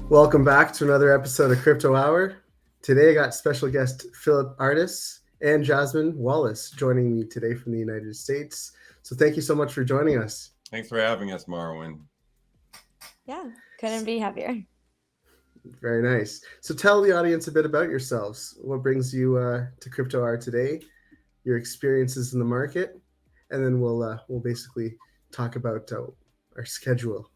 Welcome back to another episode of Crypto Hour. Today I got special guest Phillip Artis and Jasmin Wallace joining me today from the United States. So thank you so much for joining us. Thanks for having us, Marwan. Yeah, couldn't be happier. Very nice. So tell the audience a bit about yourselves. What brings you to Crypto Hour today? Your experiences in the market, and then we'll basically talk about our schedule.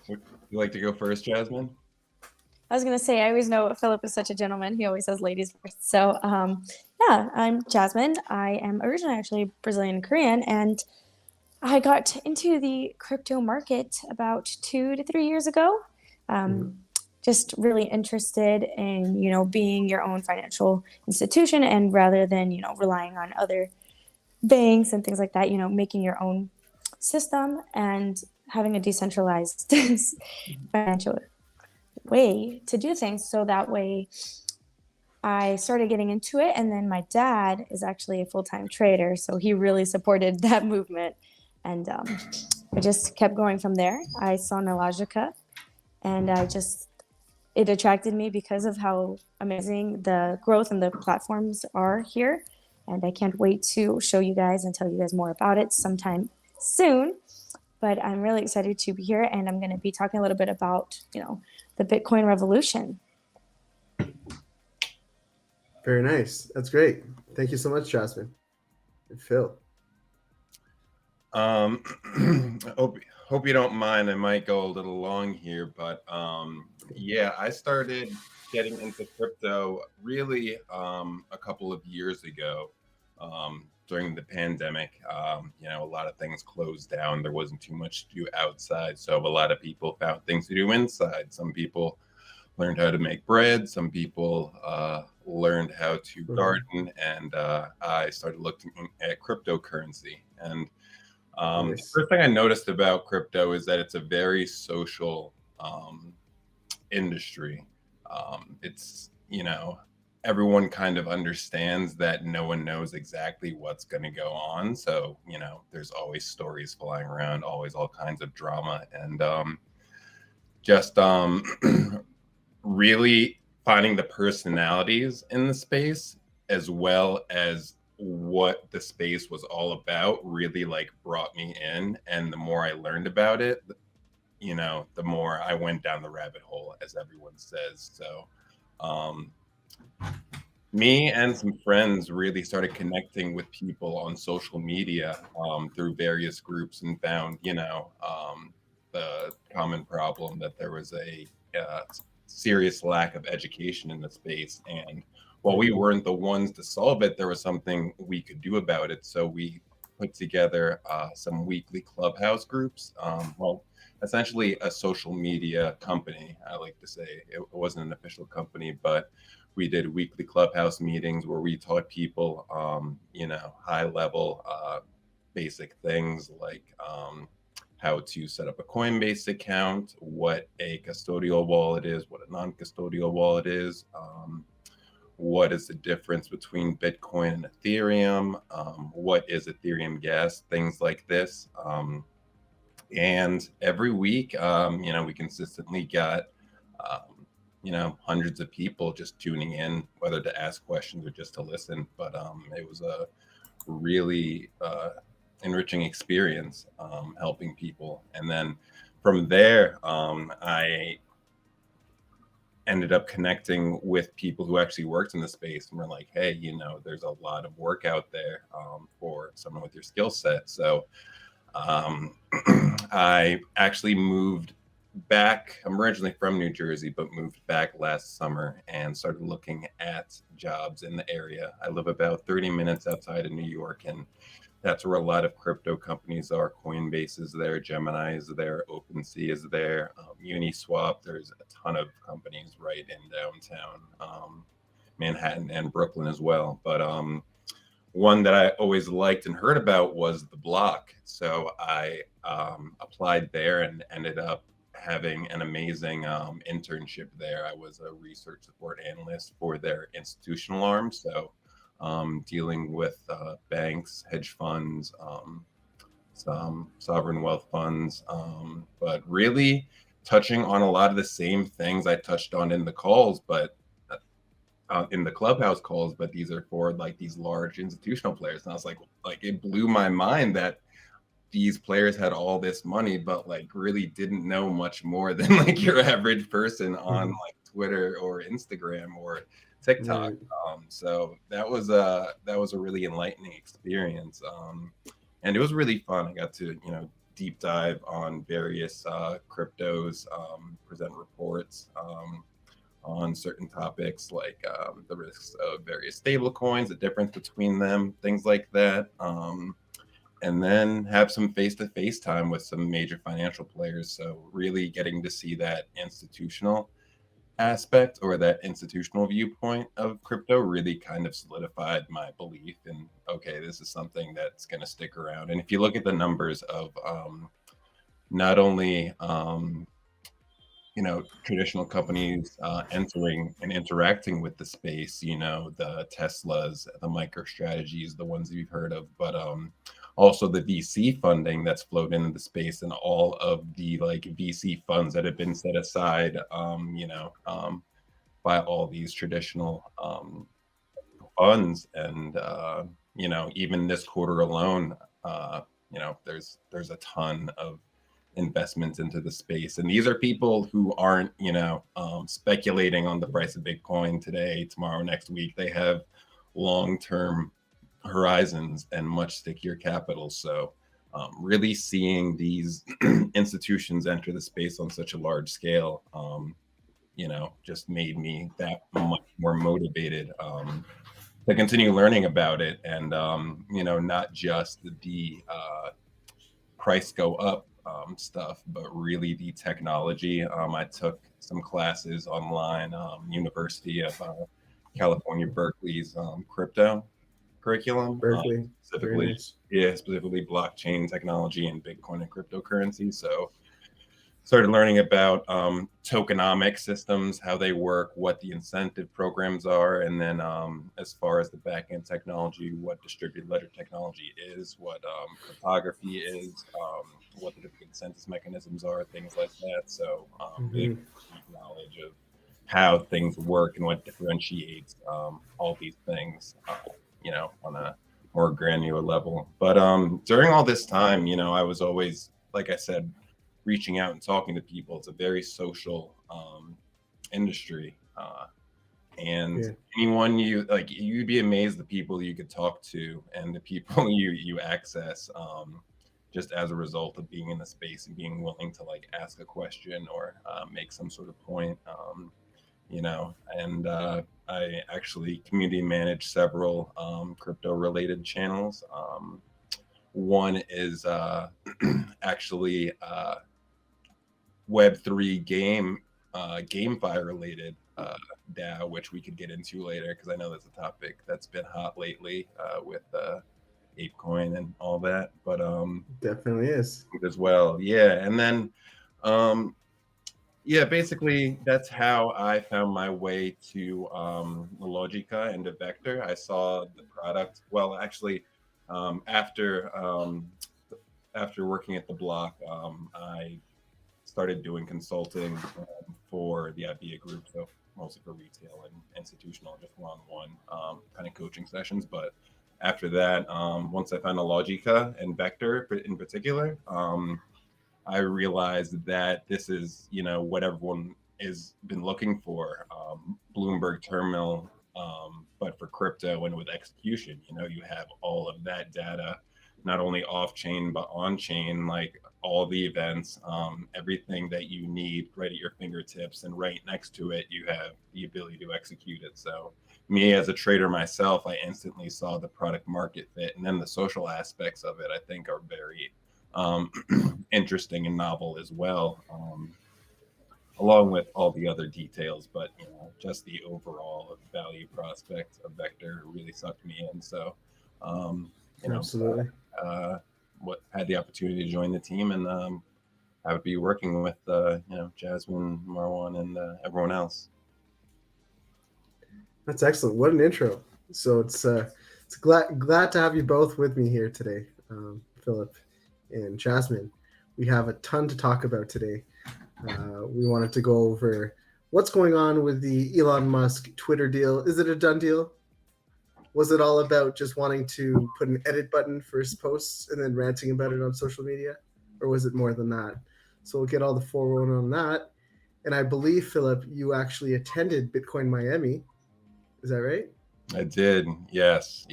Would you like to go first, Jasmin? I was gonna say I always know Philip is such a gentleman. He always says ladies first. So yeah, I'm Jasmin. I am originally actually Brazilian Korean, and I got into the crypto market about 2 to 3 years ago. Mhm. Just really interested in being your own financial institution, and rather than relying on other banks and things like that, making your own system and having a decentralized financial way to do things. So that way I started getting into it. And then my dad is actually a full-time trader. So he really supported that movement. And I just kept going from there. I saw Nelogica and it attracted me because of how amazing the growth and the platforms are here. And I can't wait to show you guys and tell you guys more about it sometime soon. But I'm really excited to be here, and I'm going to be talking a little bit about, the Bitcoin revolution. Very nice. That's great. Thank you so much, Jasmin and Phil. Um, hope you don't mind. I might go a little long here, but yeah, I started getting into crypto really a couple of years ago during the pandemic. A lot of things closed down. There wasn't too much to do outside, so a lot of people found things to do inside. Some people learned how to make bread. Some people learned how to garden, and I started looking at cryptocurrency. And the Nice. first thing I noticed about crypto is that it's a very social industry. It's, everyone kind of understands that no one knows exactly what's going to go on. So, there's always stories flying around, always all kinds of drama. And just really finding the personalities in the space as well as what the space was all about really like brought me in. And the more I learned about it, the more I went down the rabbit hole, as everyone says. So um, me and some friends really started connecting with people on social media through various groups, and found the common problem that there was a serious lack of education in the space. And while we weren't the ones to solve it, there was something we could do about it. So we put together some weekly clubhouse groups. Essentially a social media company. I like to say it wasn't an official company, but we did weekly clubhouse meetings where we taught people, high level, basic things like how to set up a Coinbase account, what a custodial wallet is, what a non-custodial wallet is, what is the difference between Bitcoin and Ethereum, what is Ethereum gas, things like this. And every week, we consistently got, hundreds of people just tuning in, whether to ask questions or just to listen. But it was a really enriching experience helping people. And then from there, I ended up connecting with people who actually worked in the space and were like, hey, there's a lot of work out there for someone with your skill set. So I actually moved back. I'm originally from New Jersey, but moved back last summer and started looking at jobs in the area. I live about 30 minutes outside of New York, and that's where a lot of crypto companies are. Coinbase is there, Gemini is there, OpenSea is there, Uniswap. There's a ton of companies right in downtown Manhattan and Brooklyn as well. But one that I always liked and heard about was the Block. So I applied there and ended up having an amazing internship there. I was a research support analyst for their institutional arm. So dealing with banks, hedge funds, some sovereign wealth funds, but really touching on a lot of the same things I touched on in the calls, but in the clubhouse calls, but these are for like these large institutional players. And I was like it blew my mind that these players had all this money, but like really didn't know much more than like your average person on like Twitter or Instagram or TikTok. Right. So that was a really enlightening experience. And it was really fun. I got to, deep dive on various cryptos, present reports on certain topics like the risks of various stablecoins, the difference between them, things like that. And then have some face-to-face time with some major financial players. So really getting to see that institutional aspect or that institutional viewpoint of crypto really kind of solidified my belief in, okay, this is something that's going to stick around. And if you look at the numbers of not only traditional companies entering and interacting with the space, the Teslas, the MicroStrategies, the ones you've heard of, but also the VC funding that's flowed into the space and all of the like VC funds that have been set aside, by all these traditional funds. And, even this quarter alone, there's a ton of investments into the space. And these are people who aren't, speculating on the price of Bitcoin today, tomorrow, next week. They have long-term horizons and much stickier capital. So really seeing these institutions enter the space on such a large scale, just made me that much more motivated to continue learning about it. And, not just the price go up stuff, but really the technology. I took some classes online, University of California, Berkeley's crypto curriculum, Berkeley. specifically, Nice. specifically blockchain technology and Bitcoin and cryptocurrency. So started learning about tokenomic systems, how they work, what the incentive programs are, and then as far as the backend technology, what distributed ledger technology is, what cryptography is, what the different consensus mechanisms are, things like that. So really deep knowledge of how things work and what differentiates all these things, on a more granular level. But during all this time, I was always, like I said, reaching out and talking to people. It's a very social industry, and anyone you'd be amazed the people you could talk to and the people you access, just as a result of being in the space and being willing to like ask a question or make some sort of point. And I actually community manage several crypto related channels. One is actually Web3 GameFi related DAO, which we could get into later because I know that's a topic that's been hot lately with ApeCoin and all that. But Definitely is as well, yeah. And then basically that's how I found my way to Nelogica and to Vector. I saw the product. Well, actually, after working at the block, I started doing consulting for the IBA group, so mostly for retail and institutional, just one-on-one kind of coaching sessions. But after that, once I found Nelogica and Vector in particular, I realized that this is, what everyone has been looking for, Bloomberg terminal, but for crypto and with execution. You have all of that data, not only off-chain, but on-chain, like all the events, everything that you need right at your fingertips, and right next to it, you have the ability to execute it. So me as a trader myself, I instantly saw the product market fit. And then the social aspects of it, I think, are very interesting and novel as well, along with all the other details. But just the overall value prospect of Vector really sucked me in. So absolutely. What had the opportunity to join the team, and I would be working with Jasmin, Marwan, and everyone else. That's excellent. What an intro. So it's glad to have you both with me here today, Phillip and Jasmin. We have a ton to talk about today. We wanted to go over what's going on with the Elon Musk Twitter deal. Is it a done deal? Was it all about just wanting to put an edit button for his posts and then ranting about it on social media? Or was it more than that? So we'll get all the 411 on that. And I believe, Phillip, you actually attended Bitcoin Miami. Is that right? I did. Yes,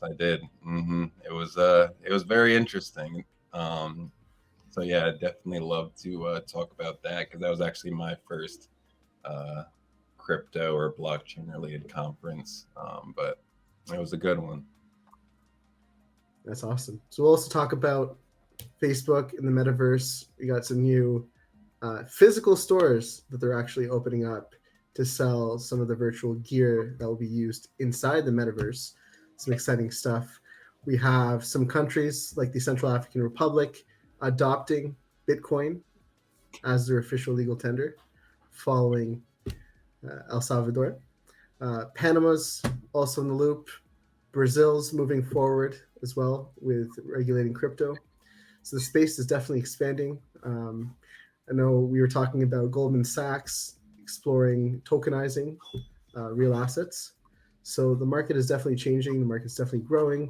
I did. It was very interesting. So yeah, I'd definitely love to talk about that, because that was actually my first crypto or blockchain related conference. But it was a good one. That's awesome. So we'll also talk about Facebook and the metaverse. We got some new physical stores that they're actually opening up to sell some of the virtual gear that will be used inside the metaverse. Some exciting stuff. We have some countries like the Central African Republic adopting Bitcoin as their official legal tender, following El Salvador. Panama's also in the loop. Brazil's moving forward as well with regulating crypto. So the space is definitely expanding. I know we were talking about Goldman Sachs exploring tokenizing real assets. So the market is definitely changing. The market's definitely growing.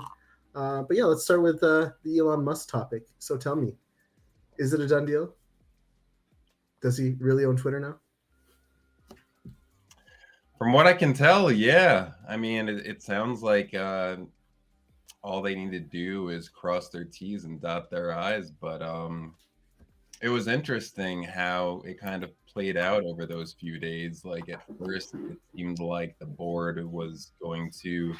But yeah, let's start with the Elon Musk topic. So tell me, is it a done deal? Does he really own Twitter now? From what I can tell, yeah. I mean, it sounds like all they need to do is cross their T's and dot their I's. But it was interesting how it kind of played out over those few days. Like at first, it seemed like the board was going to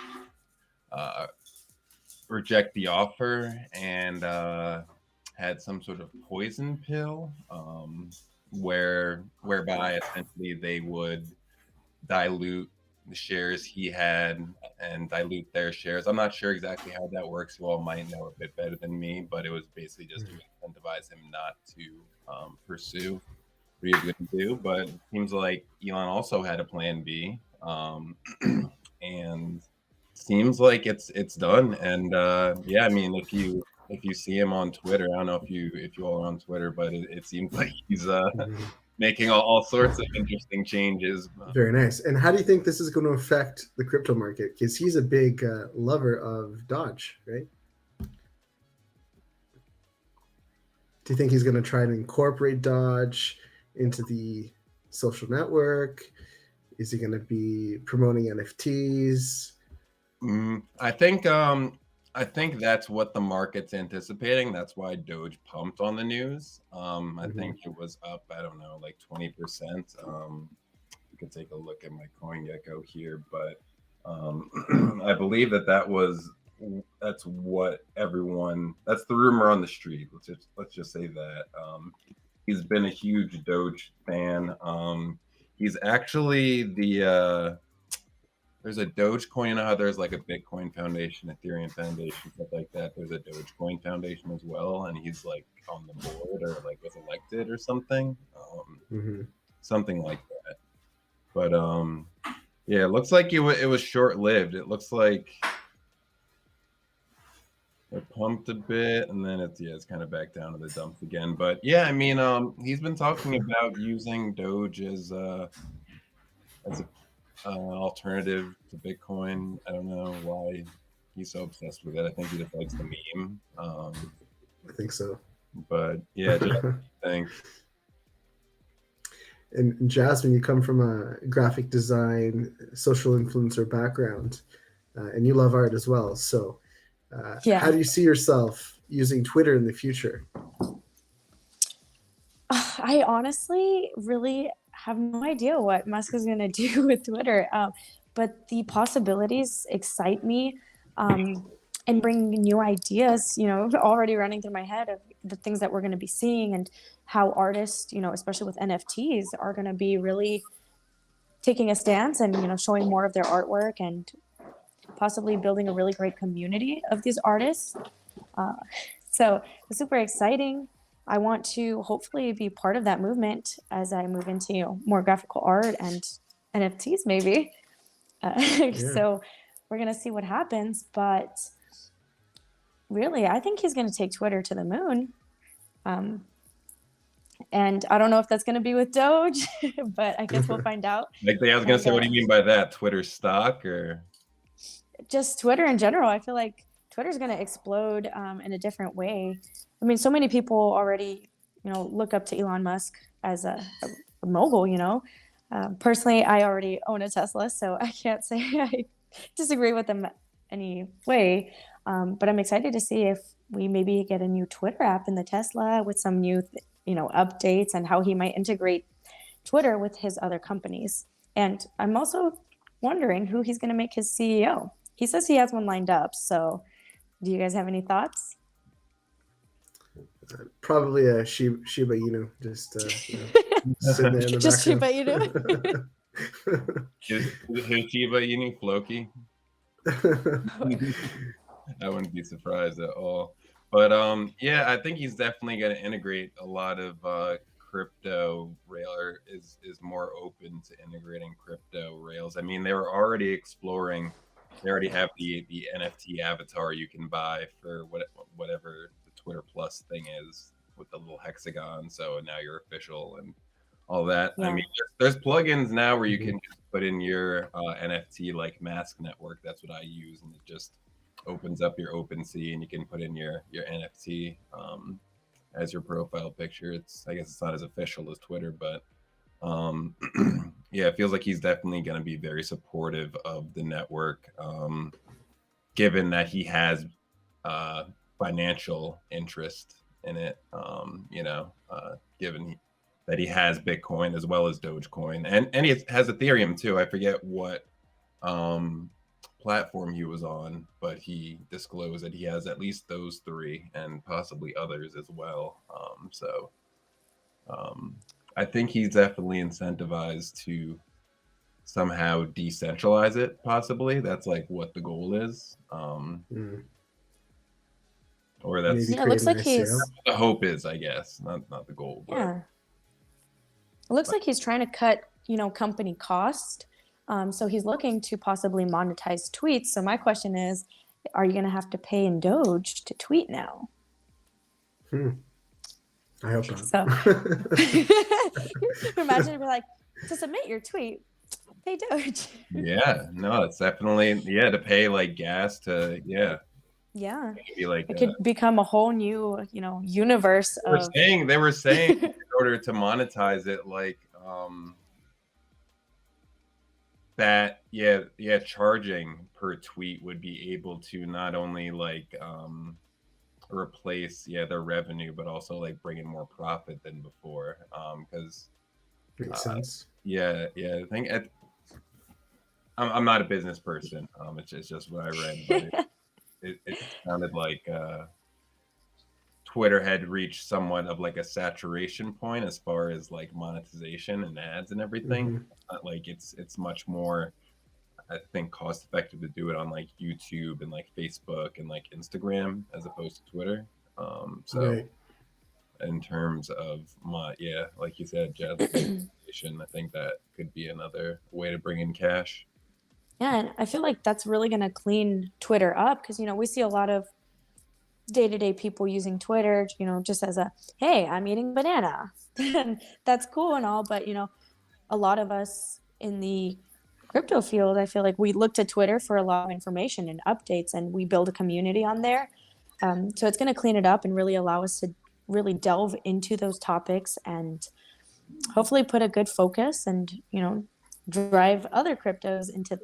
reject the offer and had some sort of poison pill, whereby essentially they would dilute the shares he had and dilute their shares. I'm not sure exactly how that works. You all might know a bit better than me, but it was basically just to incentivize him not to pursue what he was going to do. But it seems like Elon also had a plan B, and seems like it's done. And yeah, I mean, if you see him on Twitter, I don't know if you all are on Twitter, but it seems like he's making all sorts of interesting changes. Very nice. And how do you think this is going to affect the crypto market? Because he's a big lover of Dodge, right? Do you think he's going to try to incorporate Dodge into the social network? Is he going to be promoting NFTs? I think that's what the market's anticipating. That's why Doge pumped on the news. I think it was up, I don't know, like 20%. You can take a look at my CoinGecko here, but I believe that's what everyone, that's the rumor on the street. Let's just say that. He's been a huge Doge fan. He's actually there's a Dogecoin. You know how there's like a Bitcoin Foundation, Ethereum Foundation, stuff like that. There's a Dogecoin Foundation as well, and he's like on the board or like was elected or something, something like that. But yeah, it looks like it was short lived. It looks like it pumped a bit, and then it's kind of back down to the dumps again. But yeah, I mean, he's been talking about using Doge as a alternative to Bitcoin. I don't know why he's so obsessed with it. I think he just likes the meme. I think so. But yeah, just think. And Jasmin, you come from a graphic design, social influencer background, and you love art as well. So how do you see yourself using Twitter in the future? I honestly really have no idea what Musk is going to do with Twitter. But the possibilities excite me and bring new ideas, already running through my head of the things that we're going to be seeing and how artists, especially with NFTs, are going to be really taking a stance and, showing more of their artwork and possibly building a really great community of these artists. So it's super exciting. I want to hopefully be part of that movement as I move into more graphical art and NFTs maybe. So we're going to see what happens. But Really, I think he's going to take Twitter to the moon. And I don't know if that's going to be with Doge, but I guess we'll find out. Like, I was gonna say, what do you mean by that? Twitter stock or just Twitter in general? I feel like Twitter's going to explode in a different way. I mean, so many people already, look up to Elon Musk as a mogul. Personally, I already own a Tesla, so I can't say I disagree with them any way. But I'm excited to see if we maybe get a new Twitter app in the Tesla with some new, updates, and how he might integrate Twitter with his other companies. And I'm also wondering who he's going to make his CEO. He says he has one lined up. So do you guys have any thoughts? Probably a Shiba Inu, just sitting there in the just background. Shiba Inu. His Shiba Inu Floki? I wouldn't be surprised at all. But yeah, I think he's definitely going to integrate a lot of crypto rail, or is more open to integrating crypto rails. I mean, they were already exploring. They already have the NFT avatar you can buy for whatever the Twitter Plus thing is with the little hexagon. So now you're official and all that. Yeah. I mean, there's plugins now where you can just put in your NFT like Mask Network. That's what I use, and it just opens up your OpenSea, and you can put in your NFT as your profile picture. I guess it's not as official as Twitter, but yeah, it feels like he's definitely going to be very supportive of the network, given that he has financial interest in it. Given that he has Bitcoin as well as Dogecoin, and he has Ethereum too. I forget what platform he was on, but he disclosed that he has at least those three and possibly others as well. I think he's definitely incentivized to somehow decentralize it, possibly. That's like what the goal is. Or that's it looks like he's the hope is, I guess, not the goal. But it looks like he's trying to cut, company cost. So he's looking to possibly monetize tweets. So my question is, are you going to have to pay in Doge to tweet now? I hope not. So imagine if you're like, to submit your tweet, pay Doge. Yeah, no, it's definitely, to pay like gas to, Yeah. Like it could become a whole new, universe they were saying in order to monetize it, like, that charging per tweet would be able to not only like replace their revenue, but also like bring in more profit than before, because makes sense. I think I'm not a business person, it's just what I read, but it sounded like Twitter had reached somewhat of like a saturation point as far as like monetization and ads and everything. Not like it's much more, I think, cost effective to do it on like YouTube and like Facebook and like Instagram as opposed to Twitter. Right. In terms of like you said, Jasmin, I think that could be another way to bring in cash. Yeah, and I feel like that's really going to clean Twitter up, because we see a lot of day-to-day people using Twitter, just as a, hey, I'm eating banana. And that's cool and all, but a lot of us in the crypto field, I feel like we look to Twitter for a lot of information and updates, and we build a community on there. So it's going to clean it up and really allow us to really delve into those topics and hopefully put a good focus and, drive other cryptos into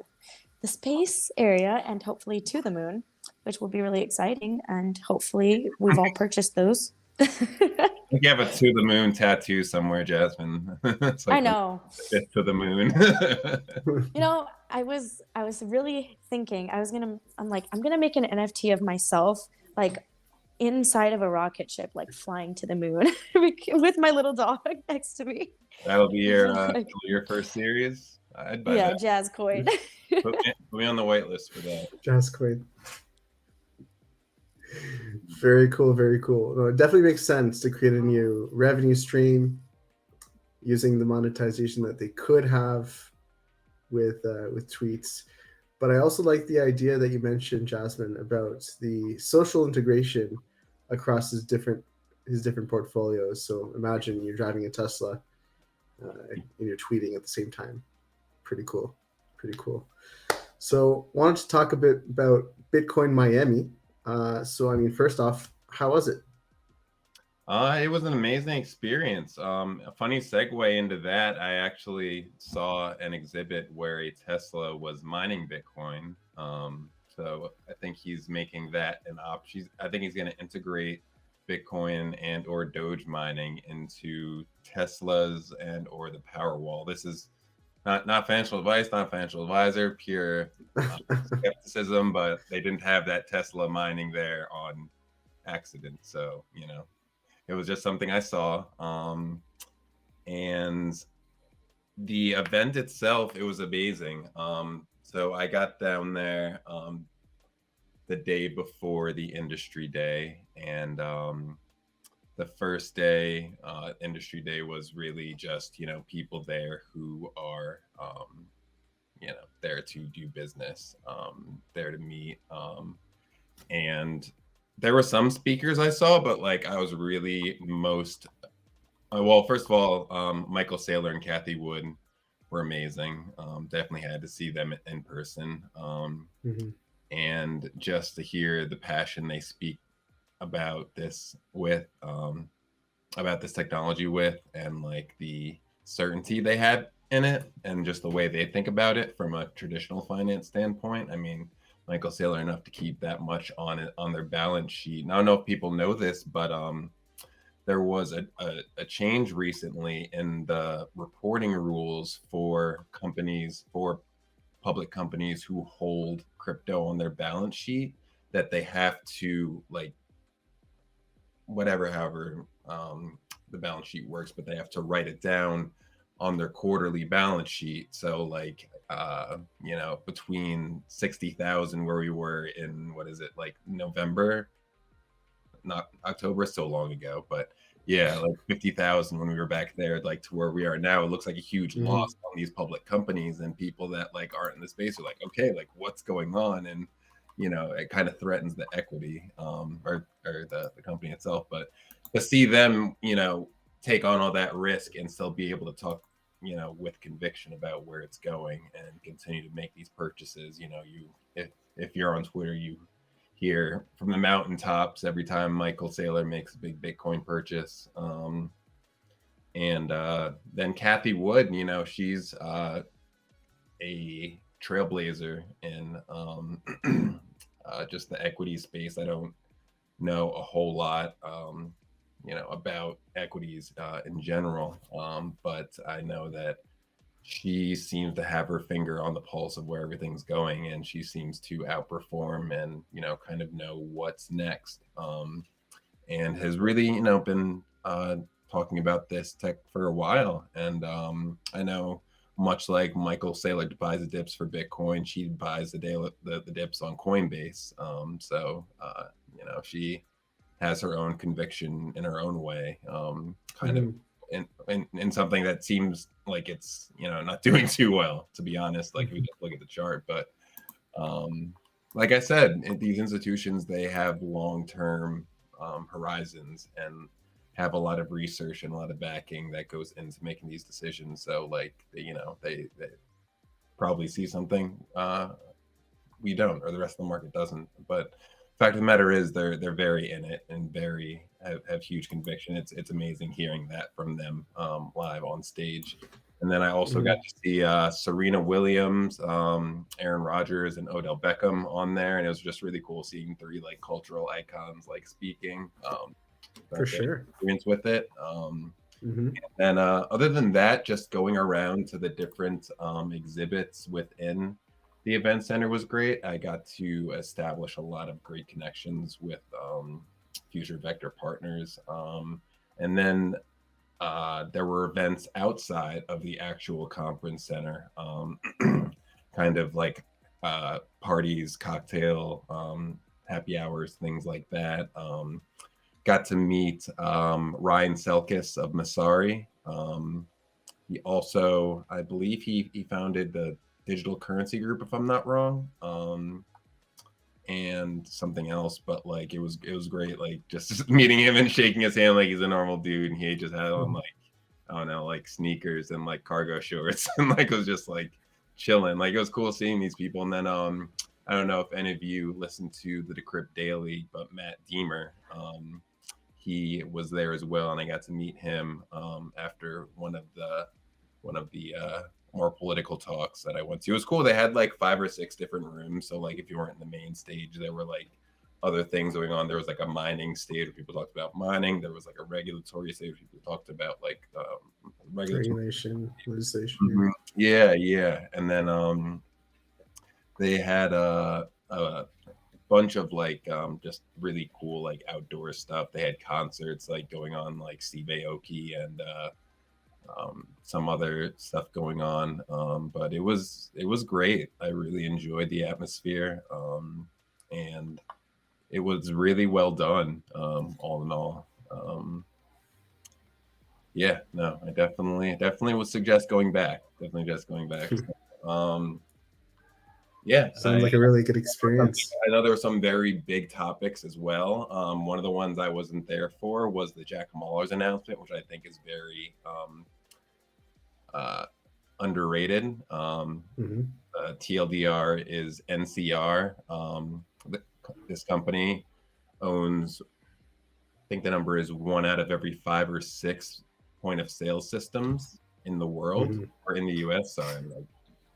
the space area and hopefully to the moon, which will be really exciting. And hopefully we've all purchased those. You have a to the moon tattoo somewhere, Jasmin. Like, I know. To the moon. I was really thinking I'm gonna make an NFT of myself, like inside of a rocket ship, like flying to the moon with my little dog next to me. That'll be your first series. I'd buy that. Jazz coin. Put me on the white list for that. Jazz coin. Very cool, very cool. No, it definitely makes sense to create a new revenue stream using the monetization that they could have with tweets. But I also like the idea that you mentioned, Jasmin, about the social integration across his different portfolios. So imagine you're driving a Tesla and you're tweeting at the same time. Pretty cool. Pretty cool. So wanted to talk a bit about Bitcoin Miami. So I mean, first off, how was it? It was an amazing experience. A funny segue into that, I actually saw an exhibit where a Tesla was mining Bitcoin. So I think he's making that an option. I think he's going to integrate Bitcoin and or Doge mining into Teslas and or the Powerwall. This is not financial advice, not financial advisor, pure skepticism, but they didn't have that Tesla mining there on accident. So, it was just something I saw. And the event itself, it was amazing. So I got down there the day before the industry day. And the first day, industry day, was really just, people there who are, there to do business, there to meet. And there were some speakers I saw, but like I was really most well, first of all, Michael Saylor and Kathy Wood were amazing. Definitely had to see them in person. And just to hear the passion they speak about this with, about this technology with, and like the certainty they had in it, and just the way they think about it from a traditional finance standpoint. I mean, Michael Saylor enough to keep that much on it on their balance sheet. And I don't know if people know this, but there was a change recently in the reporting rules for companies, for public companies who hold crypto on their balance sheet, that they have to, like, however the balance sheet works, but they have to write it down on their quarterly balance sheet. So like, between 60,000 where we were in, what is it, like November, not October, so long ago, but yeah, like 50,000 when we were back there, like to where we are now, it looks like a huge loss on these public companies, and people that like aren't in the space are like, okay, like what's going on? And it kind of threatens the equity, or the company itself. But to see them, take on all that risk and still be able to talk, with conviction about where it's going and continue to make these purchases, if you're on Twitter, you hear from the mountaintops every time Michael Saylor makes a big Bitcoin purchase. And then Kathy Wood, she's a trailblazer in just the equity space. I don't know a whole lot, about equities in general, but I know that she seems to have her finger on the pulse of where everything's going, and she seems to outperform and kind of know what's next, and has really been talking about this tech for a while. And I know, much like Michael Saylor buys the dips for Bitcoin, she buys the dips on Coinbase. So she has her own conviction in her own way, kind of in something that seems like it's not doing too well, to be honest. Like, we just look at the chart. But like I said, these institutions, they have long-term horizons and have a lot of research and a lot of backing that goes into making these decisions. So like, they probably see something we don't, or the rest of the market doesn't. But fact of the matter is, they're very in it and very have huge conviction. It's amazing hearing that from them live on stage. And then I also got to see Serena Williams, Aaron Rodgers, and Odell Beckham on there, and it was just really cool seeing three like cultural icons like speaking. For sure. Experience with it. And other than that, just going around to the different exhibits within the event center was great. I got to establish a lot of great connections with future vector partners. And then there were events outside of the actual conference center, kind of like parties, cocktail, happy hours, things like that. Got to meet Ryan Selkis of Masari. He also, I believe he founded the Digital Currency Group, if I'm not wrong. And something else, but like it was great, like just meeting him and shaking his hand like he's a normal dude, and he just had on like, I don't know, like sneakers and like cargo shorts and like was just like chilling. Like it was cool seeing these people. And then I don't know if any of you listened to the Decrypt Daily, but Matt Deemer, he was there as well, and I got to meet him after one of the more political talks that I went to. It was cool. They had like 5 or 6 different rooms. So like if you weren't in the main stage, there were like other things going on. There was like a mining stage where people talked about mining. There was like a regulatory stage where people talked about like regulation, legislation. Mm-hmm. Yeah. And then they had a bunch of like just really cool like outdoor stuff. They had concerts like going on, like Steve Aoki and some other stuff going on, but it was great. I really enjoyed the atmosphere, and it was really well done, all in all. Yeah, no, I definitely would suggest going back. Yeah, sounds like a really good experience. I know there were some very big topics as well. One of the ones I wasn't there for was the Jack Mallers announcement, which I think is very underrated. TLDR is NCR. This company owns, I think the number is 1 out of every 5 or 6 point of sale systems in the world, or in the US. Sorry, I'm like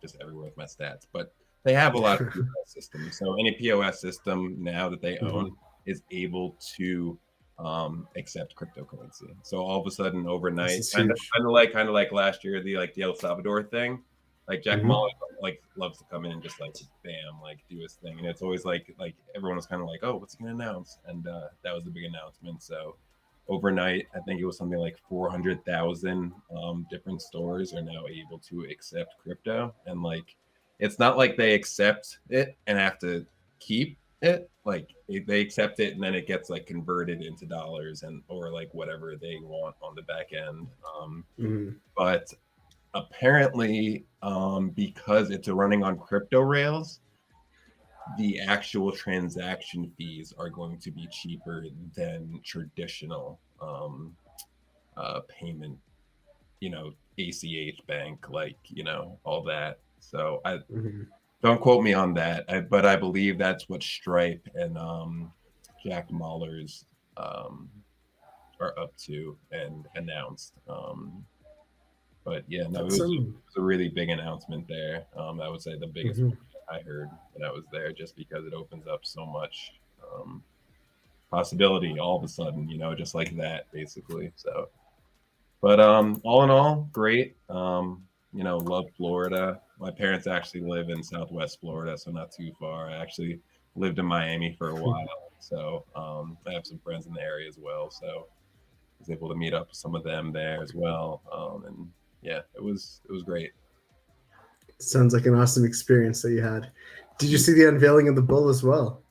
just everywhere with my stats, but they have a lot of POS systems. So any POS system now that they own is able to accept cryptocurrency. So all of a sudden overnight, kind of like last year, the El Salvador thing, like Jack Mahler like loves to come in and just like bam, like do his thing. And it's always like everyone was kind of like, oh, what's he gonna announce? And that was the big announcement. So overnight, I think it was something like 400,000 different stores are now able to accept crypto. And like, it's not like they accept it and have to keep it. Like they accept it and then it gets like converted into dollars and or like whatever they want on the back end. But apparently, because it's running on crypto rails, the actual transaction fees are going to be cheaper than traditional payment, ACH bank, like, all that. So I don't quote me on that, but I believe that's what Stripe and Jack Mallers are up to and announced. But yeah, no, it was a really big announcement there. I would say the biggest one I heard when I was there, just because it opens up so much possibility all of a sudden, just like that, basically. So, but all in all, great. Love Florida. My parents actually live in Southwest Florida, so not too far. I actually lived in Miami for a while, so I have some friends in the area as well. So I was able to meet up with some of them there as well, and yeah, it was great. Sounds like an awesome experience that you had. Did you see the unveiling of the bull as well?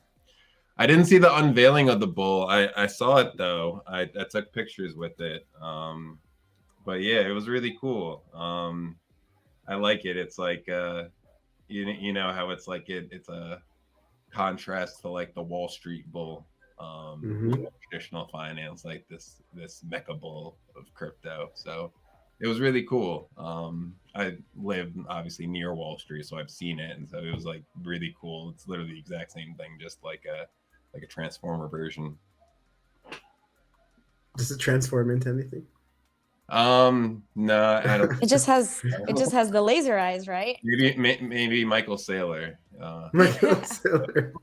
I didn't see the unveiling of the bull. I saw it though. I took pictures with it. But yeah, it was really cool. I like it. It's like you know how it's like it's a contrast to like the Wall Street bull, traditional finance, like this mecca bull of crypto. So it was really cool. I live obviously near Wall Street, so I've seen it, and so it was like really cool. It's literally the exact same thing, just like a transformer version. Does it transform into anything? No, I don't. It just has the laser eyes, right? Maybe Michael Saylor. Michael Saylor.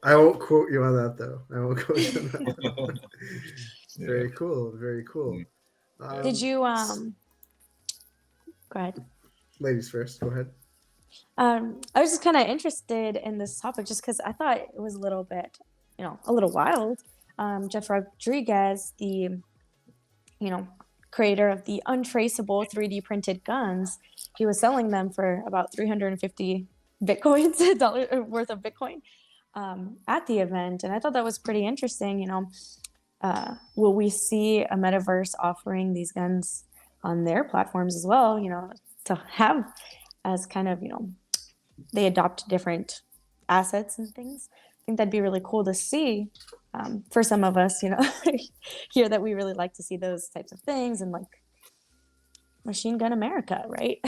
I won't quote you on that though. I won't quote you on that. Very cool. Very cool. Did you go ahead. Ladies first. Go ahead. I was just kind of interested in this topic just because I thought it was a little bit, a little wild. Jeff Rodriguez, the creator of the untraceable 3D printed guns, he was selling them for about 350 Bitcoins, dollars worth of Bitcoin, at the event. And I thought that was pretty interesting. Will we see a metaverse offering these guns on their platforms as well? to have as kind of, they adopt different assets and things. I think that'd be really cool to see for some of us, here that we really like to see those types of things and like machine gun America, right?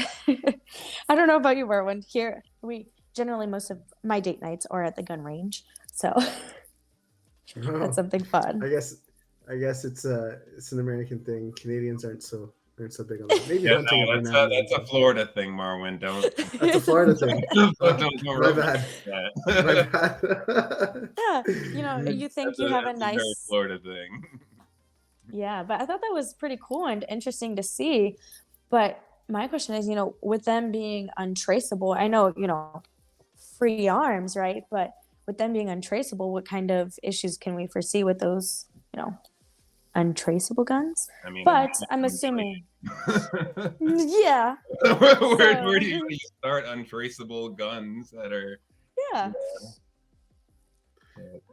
I don't know about you, Marwan. Here, most of my date nights are at the gun range, so that's something fun. I guess it's an American thing. Canadians aren't so big on that. Maybe hunting every now and then. That's a Florida thing, Marwan. That's a Florida thing. My bad. My bad. Yeah, you think you have a nice very Florida thing. Yeah, but I thought that was pretty cool and interesting to see. But my question is, with them being untraceable, I know, free arms, right? But with them being untraceable, what kind of issues can we foresee with those, untraceable guns? But I'm assuming, yeah. Where do you start untraceable guns that are? Yeah.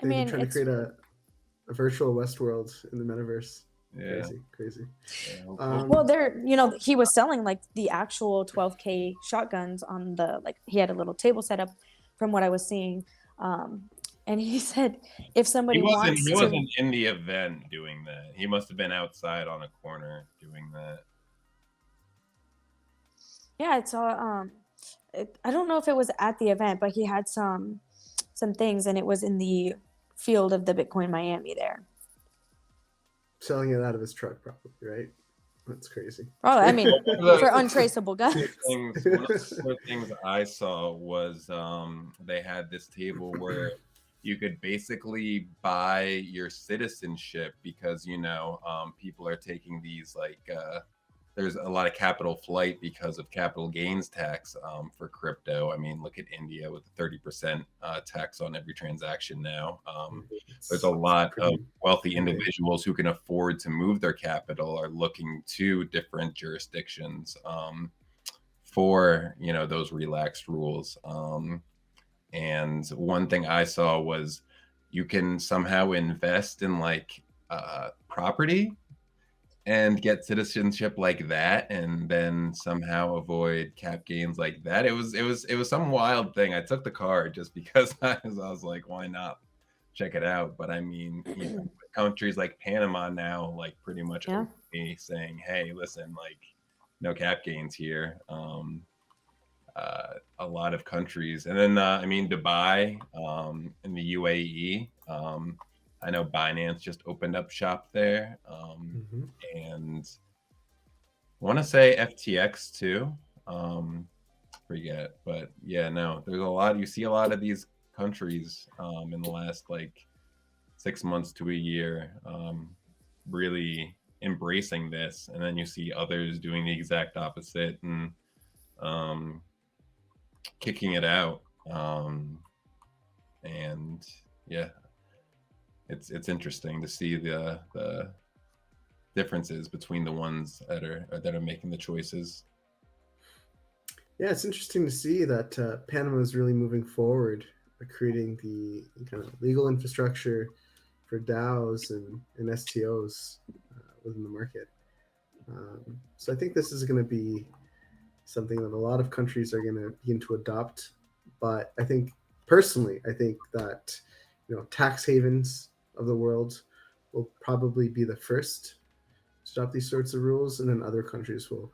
I mean, trying to create a virtual Westworld in the metaverse. Yeah. Crazy. Yeah. Well, he was selling like the actual 12K shotguns on he had a little table set up from what I was seeing. And he said, if somebody he wasn't in the event doing that. He must have been outside on a corner doing that. Yeah, I saw. I don't know if it was at the event, but he had some things, and it was in the field of the Bitcoin Miami there. Selling it out of his truck, probably, right? That's crazy. Oh, I mean, for untraceable guns. One of the things I saw was they had this table where you could basically buy your citizenship because, people are taking these there's a lot of capital flight because of capital gains tax for crypto. I mean, look at India with a 30% tax on every transaction now. There's a lot of wealthy individuals who can afford to move their capital are looking to different jurisdictions for, those relaxed rules. And one thing I saw was you can somehow invest in property and get citizenship like that, and then somehow avoid cap gains like that. It was some wild thing. I took the card just because I was like, why not check it out? But I mean, countries like Panama now, pretty much openly saying, hey, listen, no cap gains here. A lot of countries, and then Dubai, in the UAE. I know Binance just opened up shop there, and I want to say FTX too. Forget, but yeah, no, there's a lot. You see a lot of these countries in the last 6 months to a year really embracing this, and then you see others doing the exact opposite and kicking it out. And yeah. It's interesting to see the differences between the ones that are making the choices. Yeah, it's interesting to see that Panama is really moving forward, creating the kind of legal infrastructure for DAOs and STOs within the market. So I think this is going to be something that a lot of countries are going to begin to adopt. But I think that tax havens of the world will probably be the first to adopt these sorts of rules, and then other countries will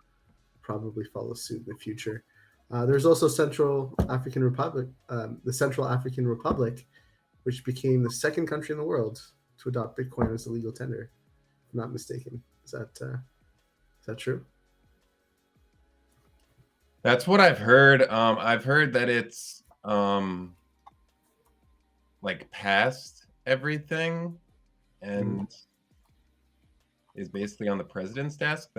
probably follow suit in the future. There's also the Central African Republic, which became the second country in the world to adopt Bitcoin as a legal tender, if I'm not mistaken. Is that true? That's what I've heard. I've heard that it's past everything and is basically on the president's desk.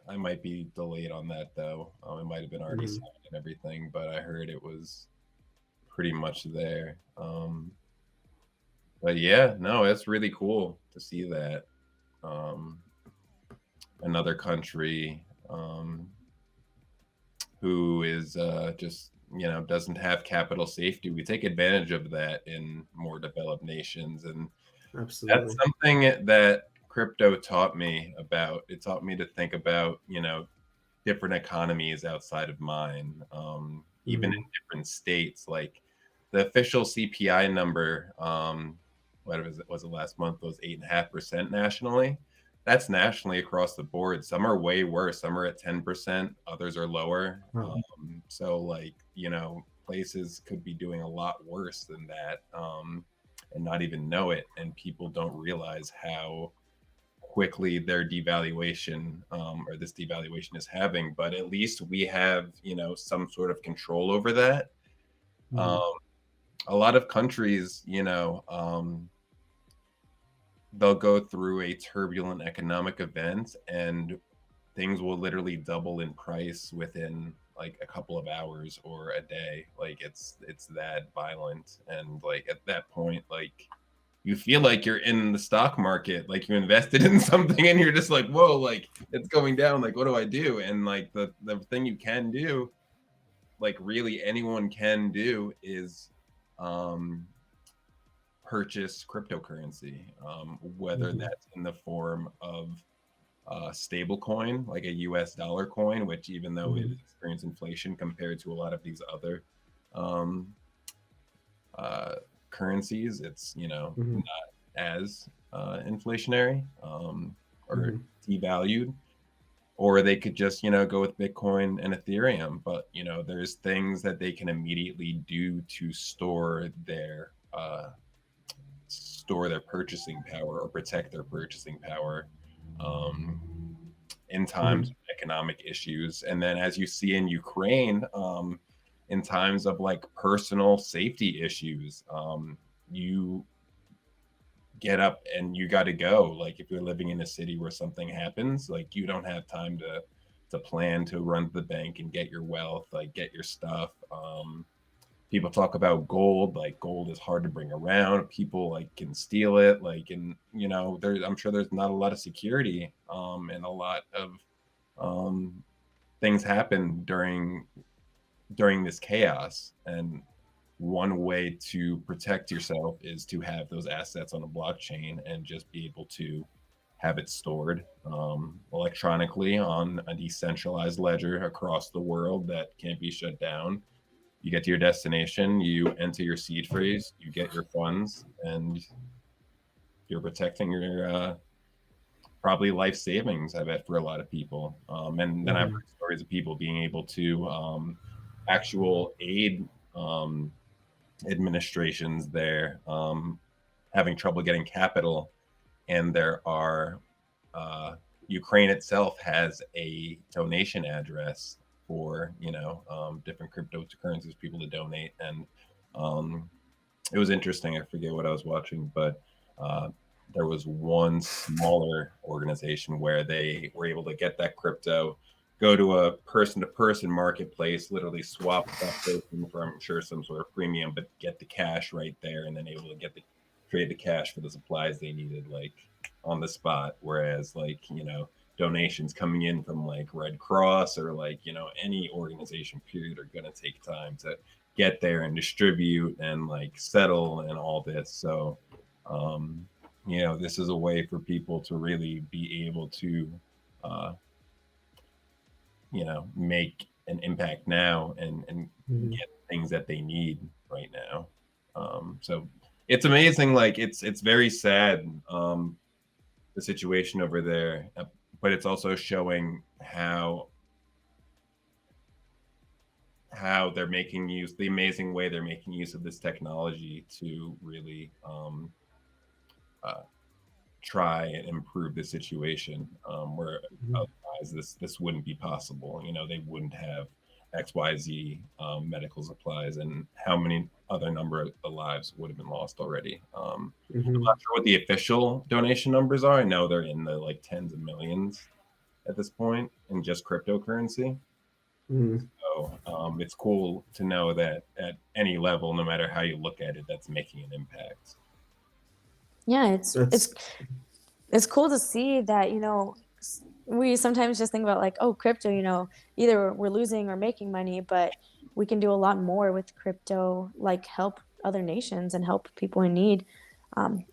I might be delayed on that though. It might have been already signed and everything, but I heard it was pretty much there. But yeah, no, it's really cool to see that another country who is just doesn't have capital safety. We take advantage of that in more developed nations, and absolutely, that's something that crypto taught me about. It taught me to think about different economies outside of mine, even in different states. Like the official CPI number, what was it last month, was 8.5% nationally. That's nationally across the board. Some are way worse. Some are at 10%. Others are lower. So like, you know, places could be doing a lot worse than that, and not even know it. And people don't realize how quickly their devaluation, or this devaluation is having. But at least we have, you know, some sort of control over that. A lot of countries, you know, they'll go through a turbulent economic event and things will literally double in price within like a couple of hours or a day. Like it's that violent. And like at that point, like you feel like you're in the stock market, like you invested in something and you're just like, whoa, like it's going down, like what do I do? And like the thing you can do, like really anyone can do, is purchase cryptocurrency, whether that's in the form of stable coin, like a US dollar coin, which even though it experienced inflation compared to a lot of these other um, currencies, it's, you know, not as inflationary, or devalued. Or they could just, you know, go with Bitcoin and Ethereum. But, you know, there's things that they can immediately do to store their purchasing power or protect their purchasing power in times of economic issues. And then as you see in Ukraine, in times of like personal safety issues, you get up and you got to go. Like if you're living in a city where something happens, like you don't have time to plan to run to the bank and get your wealth, like get your stuff. People talk about gold, like gold is hard to bring around. People like can steal it, like, and you know, I'm sure there's not a lot of security, and a lot of things happen during this chaos. And one way to protect yourself is to have those assets on a blockchain and just be able to have it stored electronically on a decentralized ledger across the world that can't be shut down. You get to your destination, you enter your seed phrase, you get your funds, and you're protecting your probably life savings, I bet, for a lot of people. And then I've heard stories of people being able to actual aid administrations there having trouble getting capital. And there are Ukraine itself has a donation address for, you know, different cryptocurrencies, people to donate. And it was interesting. I forget what I was watching, but there was one smaller organization where they were able to get that crypto, go to a person-to-person marketplace, literally swap that person for, I'm sure, some sort of premium, but get the cash right there, and then able to trade the cash for the supplies they needed, like on the spot. Whereas, like, you know, donations coming in from like Red Cross or like, you know, any organization period are going to take time to get there and distribute and like settle and all this. So you know, this is a way for people to really be able to you know, make an impact now and get things that they need right now. So it's amazing. Like it's very sad, the situation over there, but it's also showing how they're making use, the amazing way they're making use of this technology to really try and improve the situation, where otherwise this wouldn't be possible. You know, they wouldn't have XYZ medical supplies, and how many other number of lives would have been lost already. I'm not sure what the official donation numbers are. I know they're in the like tens of millions at this point in just cryptocurrency. So it's cool to know that at any level, no matter how you look at it, that's making an impact. Yeah, it's cool to see that, you know, we sometimes just think about like, oh, crypto, you know, either we're losing or making money, but we can do a lot more with crypto, like help other nations and help people in need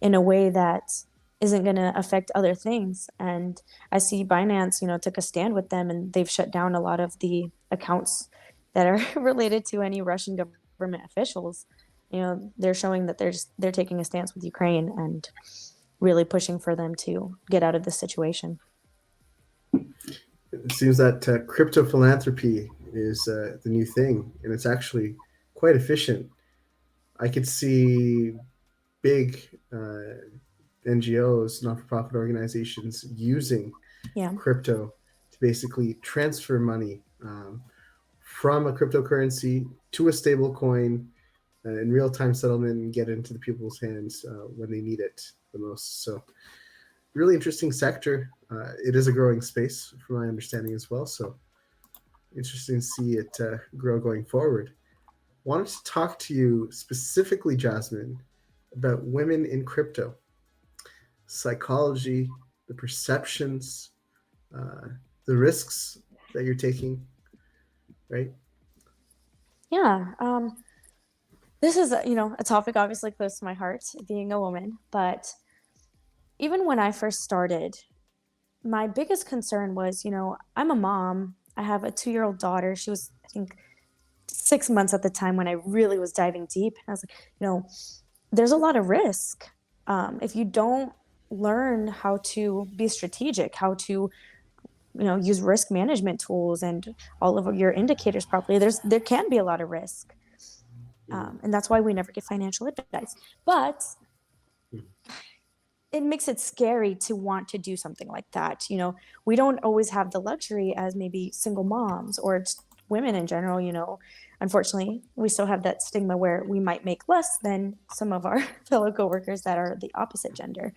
in a way that isn't going to affect other things. And I see Binance, took a stand with them, and they've shut down a lot of the accounts that are related to any Russian government officials. They're showing that they're taking a stance with Ukraine and really pushing for them to get out of this situation. It seems that crypto philanthropy is the new thing, and it's actually quite efficient. I could see big NGOs, not-for-profit organizations, using crypto to basically transfer money from a cryptocurrency to a stable coin in real-time settlement and get it into the people's hands when they need it the most. So really interesting sector. It is a growing space from my understanding as well. So interesting to see it grow going forward. Wanted to talk to you specifically, Jasmin, about women in crypto, psychology, the perceptions, the risks that you're taking, right? Yeah. This is, a topic obviously close to my heart, being a woman. But even when I first started, my biggest concern was, I'm a mom. I have a 2-year-old daughter. She was, I think, 6 months at the time when I really was diving deep. And I was like, there's a lot of risk. If you don't learn how to be strategic, how to, use risk management tools and all of your indicators properly, there can be a lot of risk. And that's why we never get financial advice. But it makes it scary to want to do something like that. We don't always have the luxury as maybe single moms or just women in general. Unfortunately, we still have that stigma where we might make less than some of our fellow coworkers that are the opposite gender.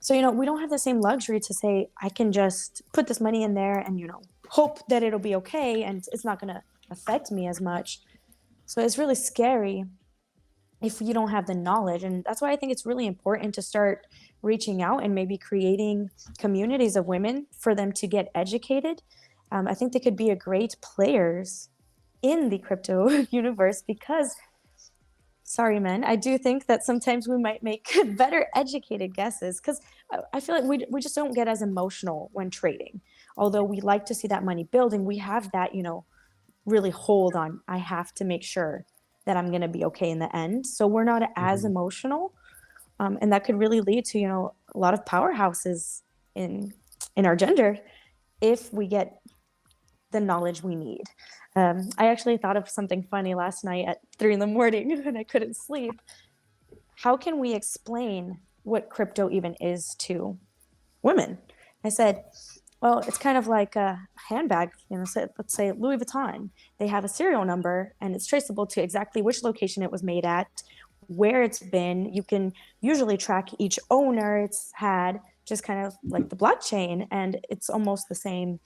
So, we don't have the same luxury to say, I can just put this money in there and, hope that it'll be okay and it's not going to affect me as much. So it's really scary if you don't have the knowledge. And that's why I think it's really important to start reaching out and maybe creating communities of women for them to get educated. I think they could be a great players in the crypto universe because, sorry, men, I do think that sometimes we might make better educated guesses because I feel like we just don't get as emotional when trading. Although we like to see that money building, we have that, really hold on, I have to make sure that I'm going to be okay in the end. So we're not as emotional. And that could really lead to, a lot of powerhouses in our gender if we get the knowledge we need. I actually thought of something funny last night at 3 a.m. when I couldn't sleep. How can we explain what crypto even is to women? I said, well, it's kind of like a handbag, let's say Louis Vuitton. They have a serial number and it's traceable to exactly which location it was made at, where it's been. You can usually track each owner it's had, just kind of like the blockchain. And it's almost the same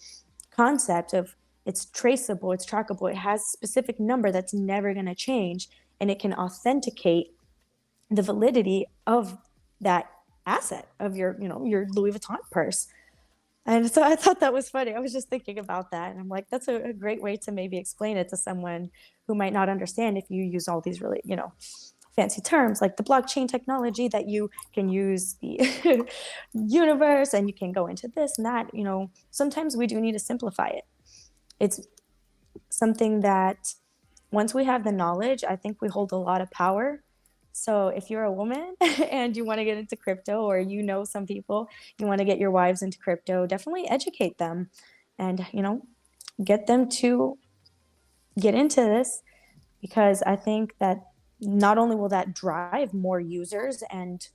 concept of it's traceable, it's trackable. It has a specific number that's never going to change, and it can authenticate the validity of that asset of your Louis Vuitton purse. And so I thought that was funny. I was just thinking about that. And I'm like, that's a great way to maybe explain it to someone who might not understand if you use all these really, fancy terms like the blockchain technology that you can use the universe and you can go into this and that. Sometimes we do need to simplify it. It's something that once we have the knowledge, I think we hold a lot of power. So if you're a woman and you want to get into crypto, or some people, you want to get your wives into crypto, definitely educate them and, get them to get into this, because I think that not only will that drive more users and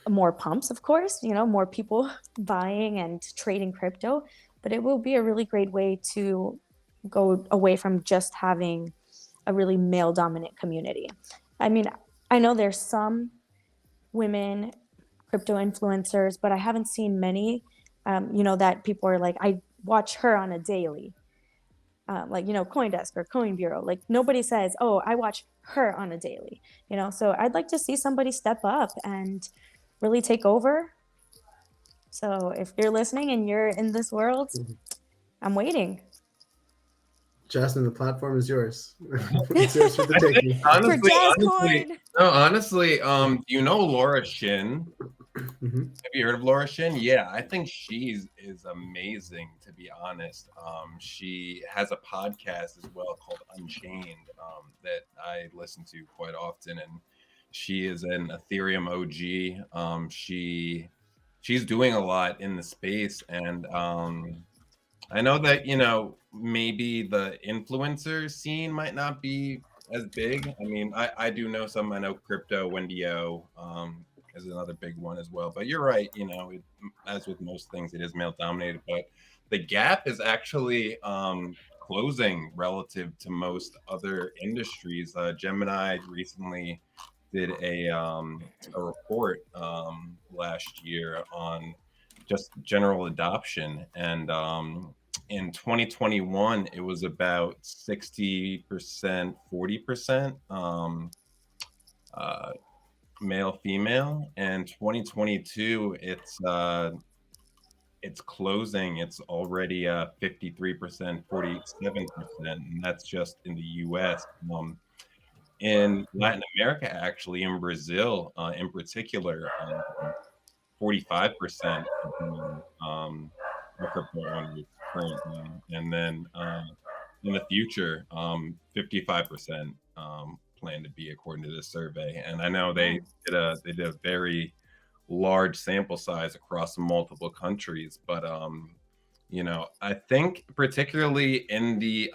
more pumps, of course, more people buying and trading crypto, but it will be a really great way to go away from just having a really male dominant community. I mean, I know there's some women crypto influencers, but I haven't seen many, that people are like, I watch her on a daily, like, CoinDesk or Coin Bureau. Like nobody says, oh, I watch her on a daily, so I'd like to see somebody step up and really take over. So if you're listening and you're in this world, I'm waiting. Jasmin, the platform is yours. It's yours for the I think taking. For honestly, Jazz honestly, Coin. no, honestly, do you know Laura Shin? Mhm. Have you heard of Laura Shin? Yeah, I think she's is amazing, to be honest. She has a podcast as well called Unchained, that I listen to quite often, and she is an Ethereum OG. She's doing a lot in the space, and I know that, maybe the influencer scene might not be as big. I mean, I do know some. I know Crypto Wendy O is another big one as well. But you're right. As with most things, it is male dominated. But the gap is actually closing relative to most other industries. Gemini recently did a report last year on just general adoption, and in 2021 it was about 60%, 40% uh, male female, and 2022 it's closing, it's already 53%, 47%, and that's just in the US. In Latin America, actually, in Brazil in particular, 45% of the crypto owners currently, and then in the future, 55% plan to be, according to this survey. And I know they did a very large sample size across multiple countries, but I think particularly in the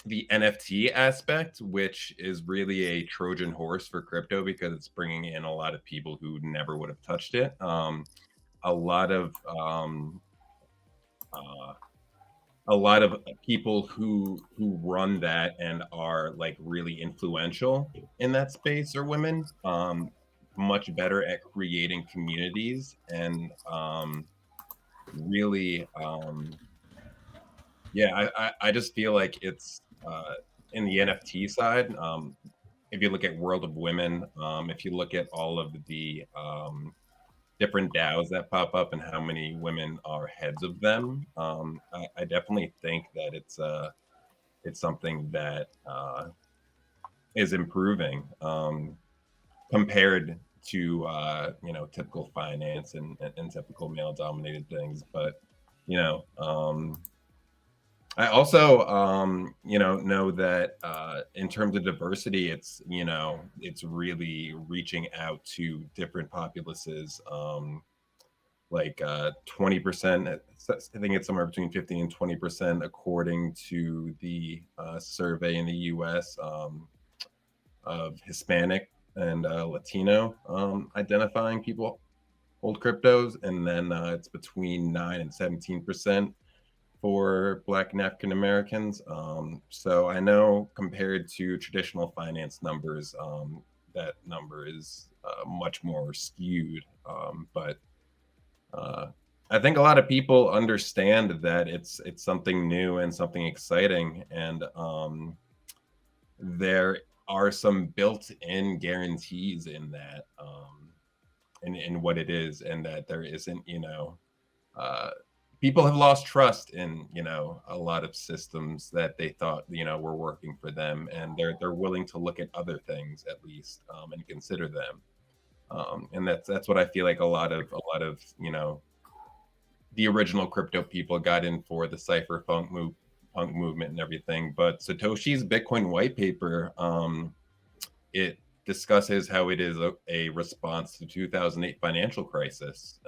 the NFT aspect, which is really a Trojan horse for crypto because it's bringing in a lot of people who never would have touched it. A lot of uh, a lot of people who run that and are like really influential in that space are women. Much better at creating communities and really yeah, I just feel like it's in the NFT side. If you look at World of Women, if you look at all of the different DAOs that pop up and how many women are heads of them, I definitely think that it's something that is improving compared to typical finance and typical male dominated things. But you know. I also, know that in terms of diversity, it's really reaching out to different populaces. Like 20%, I think it's somewhere between 15 and 20%, according to the survey in the U.S. Of Hispanic and Latino identifying people hold cryptos, and then it's between 9 and 17% for Black and African Americans. So I know compared to traditional finance numbers, that number is much more skewed. But I think a lot of people understand that it's something new and something exciting, and there are some built-in guarantees in that, in what it is, and that there isn't, uh, people have lost trust in a lot of systems that they thought were working for them, and they're willing to look at other things at least, and consider them, and that's what I feel like a lot of the original crypto people got in for, the punk movement and everything. But Satoshi's Bitcoin white paper, it discusses how it is a response to 2008 financial crisis.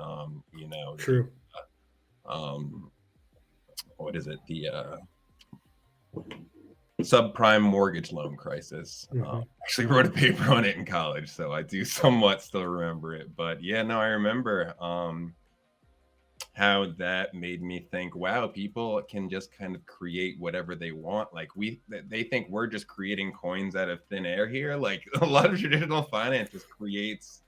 True. Um, what is it? The subprime mortgage loan crisis. Actually wrote a paper on it in college, so I do somewhat still remember it. But yeah, no, I remember how that made me think, wow, people can just kind of create whatever they want. Like they think we're just creating coins out of thin air here. Like a lot of traditional finance just creates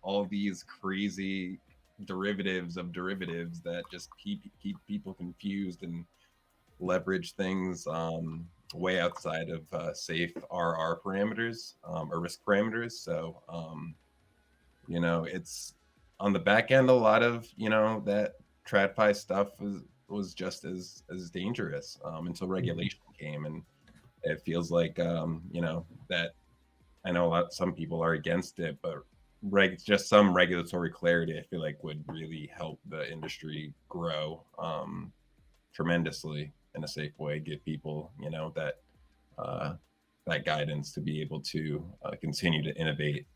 all these crazy derivatives of derivatives that just keep people confused and leverage things way outside of safe RR parameters, or risk parameters. So it's on the back end, a lot of that TradFi stuff was just as dangerous until regulation came, and it feels like that I know some people are against it, but just some regulatory clarity I feel like would really help the industry grow tremendously in a safe way, give people that that guidance to be able to continue to innovate.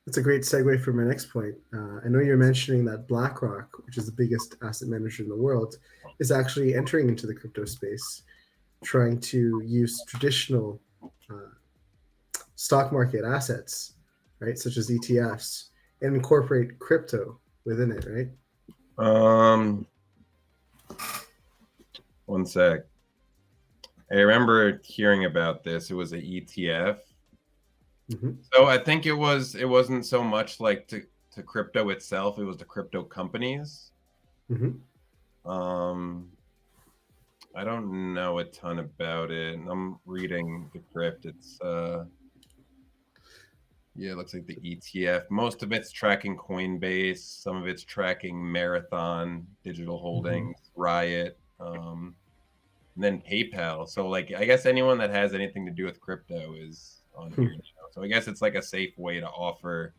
That's a great segue for my next point. I know you're mentioning that BlackRock, which is the biggest asset manager in the world, is actually entering into the crypto space, trying to use traditional stock market assets, right, such as ETFs, and incorporate crypto within it, right? One sec. I remember hearing about this. It was an ETF. Mm-hmm. So I think it wasn't so much like to crypto itself, it was the crypto companies. Mm-hmm. I don't know a ton about it. I'm reading the crypt. It's it looks like the ETF. Most of it's tracking Coinbase, some of it's tracking Marathon, Digital Holdings, mm-hmm. Riot, and then PayPal. So like I guess anyone that has anything to do with crypto is on here now. So I guess it's like a safe way to offer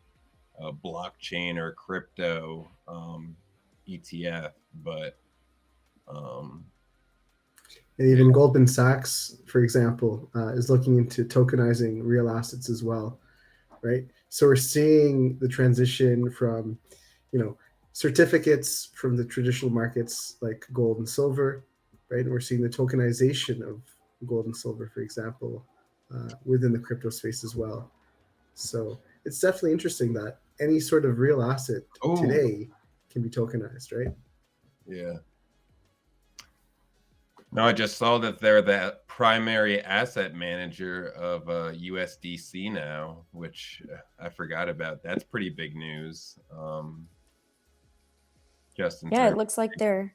a blockchain or crypto ETF, but and even Goldman Sachs, for example, is looking into tokenizing real assets as well, right? So we're seeing the transition from, certificates from the traditional markets like gold and silver, right? And we're seeing the tokenization of gold and silver, for example, within the crypto space as well. So it's definitely interesting that any sort of real asset today can be tokenized, right? Yeah. No, I just saw that they're the primary asset manager of USDC now, which I forgot about. That's pretty big news. It looks like they're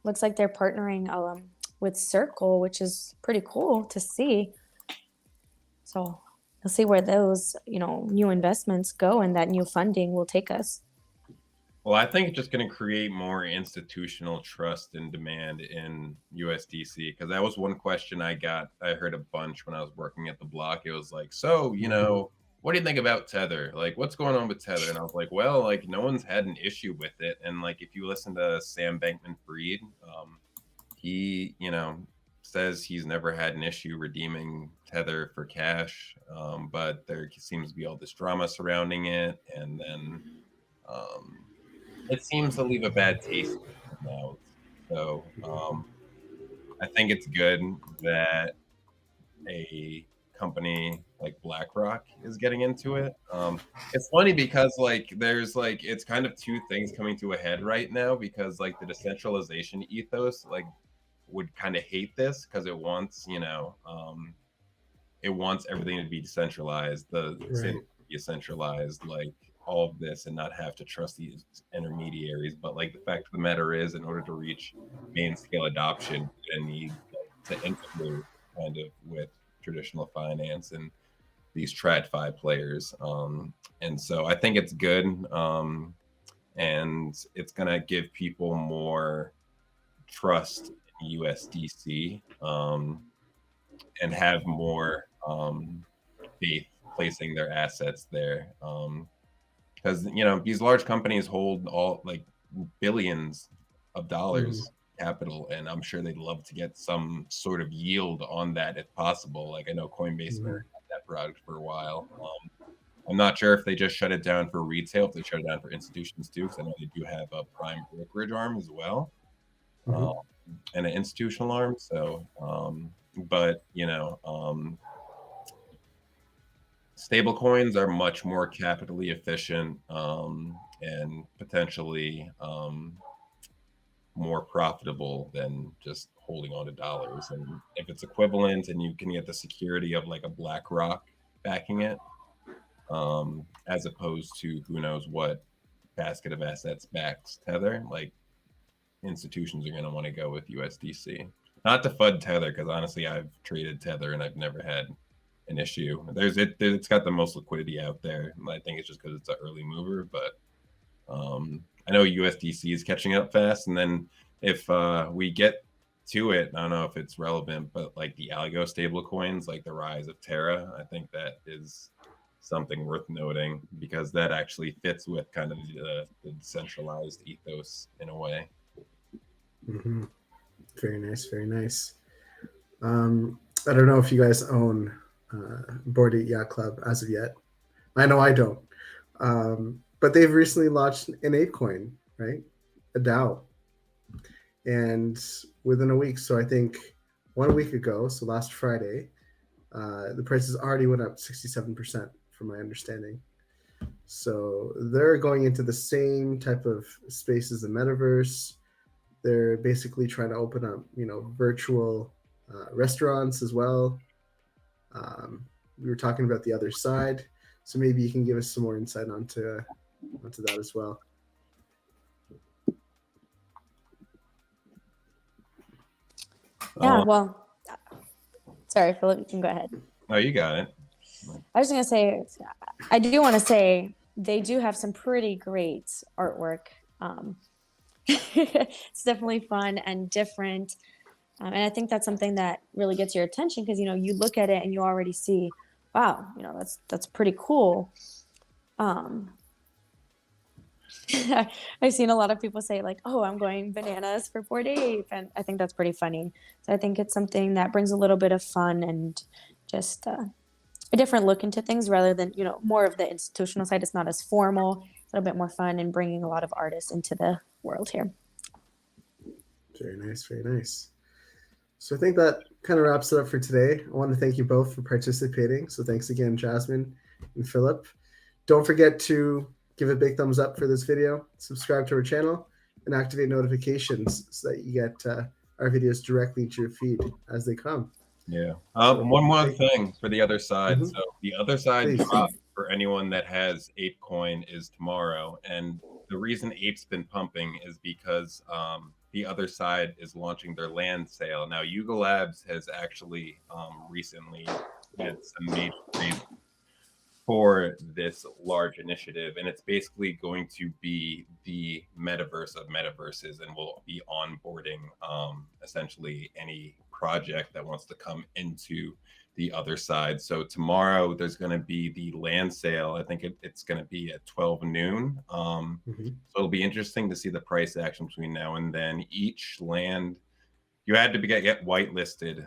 partnering with Circle, which is pretty cool to see. So we'll see where those new investments go and that new funding will take us. Well, I think it's just going to create more institutional trust and demand in USDC, because that was one question I heard a bunch when I was working at the block. It was like, so, what do you think about Tether? Like, what's going on with Tether? And I was like, well, like, no one's had an issue with it. And like, if you listen to Sam Bankman-Fried, he, says he's never had an issue redeeming Tether for cash. But there seems to be all this drama surrounding it. And then, it seems to leave a bad taste in my mouth. So I think it's good that a company like BlackRock is getting into it. It's funny because it's kind of two things coming to a head right now, because like the decentralization ethos would kind of hate this because it wants everything to be decentralized, decentralized, like all of this, and not have to trust these intermediaries. But like the fact of the matter is, in order to reach main scale adoption, you need to integrate kind of with traditional finance and these TradFi players. And so I think it's good, and it's gonna give people more trust in USDC, and have more faith placing their assets there. Because these large companies hold all like billions of dollars capital, and I'm sure they'd love to get some sort of yield on that if possible. Like I know Coinbase had that product for a while. I'm not sure if they just shut it down for retail, if they shut it down for institutions too, because I know they do have a prime brokerage arm as well, and an institutional arm. So, but stablecoins are much more capitally efficient, and potentially more profitable than just holding on to dollars. And if it's equivalent and you can get the security of like a BlackRock backing it, as opposed to who knows what basket of assets backs Tether, like institutions are going to want to go with USDC. Not to FUD Tether, because honestly, I've traded Tether and I've never had an issue. It's got the most liquidity out there. I think it's just because it's an early mover, but I know USDC is catching up fast, and then if we get to it, I don't know if it's relevant, but like the algo stablecoins, like the rise of Terra, I think that is something worth noting because that actually fits with kind of the decentralized ethos in a way. Mm-hmm. Very nice, very nice. I don't know if you guys own Bored Ape Yacht Club as of yet. I know I don't. But they've recently launched an ape coin, right? A DAO. And within a week, so I think 1 week ago, so last Friday, the prices already went up 67%, from my understanding. So they're going into the same type of space as the metaverse. They're basically trying to open up, virtual restaurants as well. We were talking about the other side, so maybe you can give us some more insight onto that as well. Yeah, well, sorry, Phillip, you can go ahead. Oh, you got it. I was going to say, I do want to say they do have some pretty great artwork. It's definitely fun and different. And I think that's something that really gets your attention because, you look at it and you already see, wow, that's pretty cool. I've seen a lot of people say like, oh, I'm going bananas for Bored Ape. And I think that's pretty funny. So I think it's something that brings a little bit of fun and just a different look into things rather than, more of the institutional side. It's not as formal, it's a little bit more fun and bringing a lot of artists into the world here. Very nice, very nice. So I think that kind of wraps it up for today. I want to thank you both for participating. So thanks again, Jasmin and Phillip. Don't forget to give a big thumbs up for this video, subscribe to our channel, and activate notifications so that you get our videos directly to your feed as they come. Yeah. One more thing for the other side. Mm-hmm. So the other side Please. drop for anyone that has ApeCoin is tomorrow. And the reason Ape's been pumping is because the other side is launching their land sale. Now, Yuga Labs has actually recently had some major raises for this large initiative, and it's basically going to be the metaverse of metaverses, and we'll be onboarding essentially any project that wants to come into the other side. So tomorrow there's going to be the land sale. I think it's going to be at 12 noon. So it'll be interesting to see the price action between now and then. Each land, you had to get whitelisted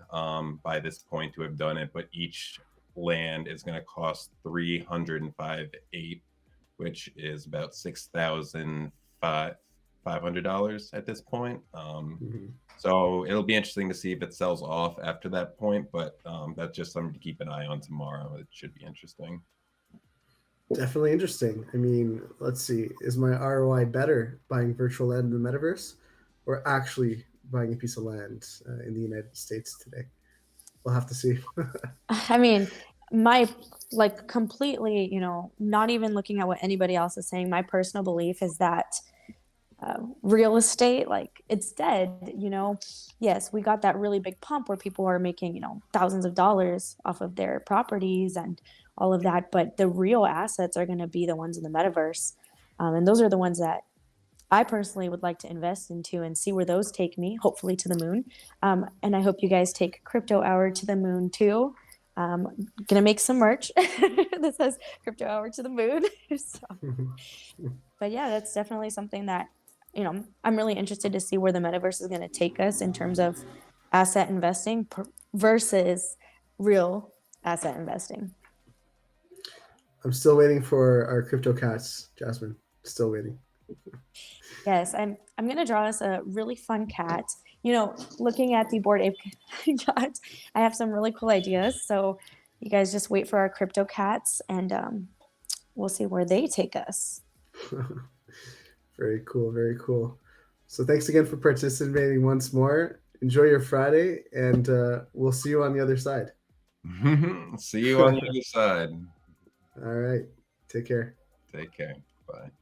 by this point to have done it, but each land is going to cost 305 ape, which is about $6,500 at this point. So it'll be interesting to see if it sells off after that point, but that's just something to keep an eye on tomorrow. It should be interesting. Definitely interesting. I mean, let's see, is my ROI better buying virtual land in the metaverse or actually buying a piece of land in the United States today? We'll have to see. I mean, my completely, not even looking at what anybody else is saying, my personal belief is that real estate, it's dead. Yes, we got that really big pump where people are making, thousands of dollars off of their properties and all of that, but the real assets are going to be the ones in the metaverse. And those are the ones that I personally would like to invest into and see where those take me, hopefully to the moon. And I hope you guys take Crypto Hour to the moon too. Gonna make some merch that says Crypto Hour to the moon. But yeah, that's definitely something that, I'm really interested to see where the metaverse is going to take us in terms of asset investing versus real asset investing. I'm still waiting for our crypto cats, Jasmin. Still waiting. Yes, I'm going to draw us a really fun cat. Looking at the Bored Ape yacht, I have some really cool ideas. So you guys just wait for our crypto cats, and we'll see where they take us. Very cool, very cool. So thanks again for participating once more. Enjoy your Friday, and we'll see you on the other side. See you on the other side. All right. Take care. Take care. Bye.